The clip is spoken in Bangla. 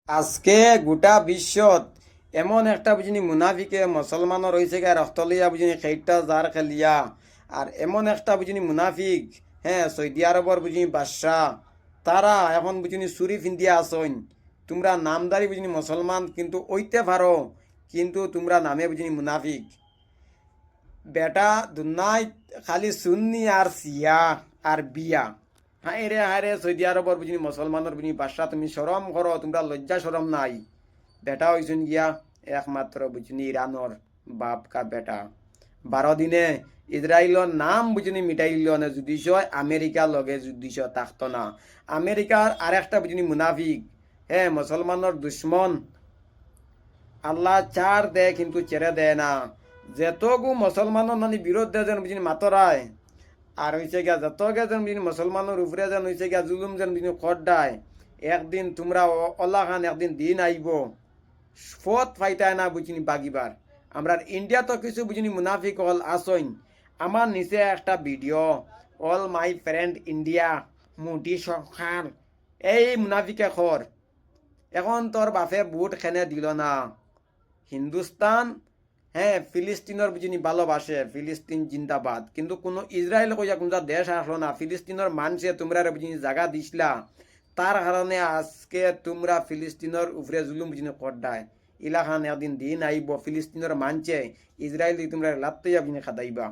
আজকে গোটা বিশ্বত এমন একটা বুঝিনি মুনাফিকে মুসলমানও রয়েছে গা রক্ত লইয়া বুঝিনি সেইটা যার খেলিয়া আর এমন একটা বুঝিনি মুনাফিক, হ্যাঁ, সৌদি আরবর বুঝিনি বাদশাহ, তারা এখন বুঝিনি চুরি ফিন্দিয়া আসইন। তোমরা নামদারি বুঝিনি মুসলমান কিন্তু ওইতে পারো, কিন্তু তোমরা নামে বুঝিনি মুনাফিক। বেটা দুনাই খালি সুন্নি আর সিয়া আর বিয়া। হায় রে সৌদি আরবর বুঝিনি মুসলমানের বুঝিনি বাদশাহ, তুমি শরম করো, তোমরা লজ্জা শরম নাই। বেটা হয়েছেন গিয়া একমাত্র বুঝিনি ইরানোর বাপ কা বেটা। 12 দিনে ইসরায়েলের নাম বুঝিনি মিটাইল না, যুদ্ধ আমেরিকা লগে যুদ্ধ থাকতো না। আমেরিকার আর একটা বুঝিনি মুনাফিক, হ্যাঁ, মুসলমানের দুশ্মন। আল্লাহ চার দেয় কিন্তু ছেড়ে দেয় না। যেতগু মুসলমানের মানে বিরুদ্ধে যেন বুঝিনি মাতরায়, আর হয়েছে গিয়া যতকে যেন বুঝিনি মুসলমানের উপরে যেন হয়েছে গিয়া জুলুম যেন বুঝিনি খড্ডায়। একদিন তোমরা অল্লাহ খান একদিন দিন আইব, ফত ফাইতায় না বুঝিনি বাগিবার। আমরা ইন্ডিয়া তো কিছু বুঝিনি মুনাফিক হল আসইন। আমার নিচে একটা video, all my friend India মুটি সখাল, এই মুনাফিকে খর। এখন তোর বাপে বুট খেনে দিল না। হিন্দুস্তান, হ্যাঁ, ফিলিস্তিনের বুঝিনি ভালোবাসে, ফিলিস্তিন জিন্দাবাদ, কিন্তু কোনো ইসরায়েল কইয়া কোনটা দেশ আসলো না। ফিলিস্তিনের মানুষে তোমরা বুঝিনি জায়গা দিছিলা, তার কারণে আজকে তোমরা ফিলিস্তিনের উপরে জুলুম বুঝিনি করডায়। ইলাখান একদিন দিন আইব, ফিলিস্তিনের মানছে ইসরায়েল তোমরা লাত্তইয়া বুঝিনি খাদাইবা।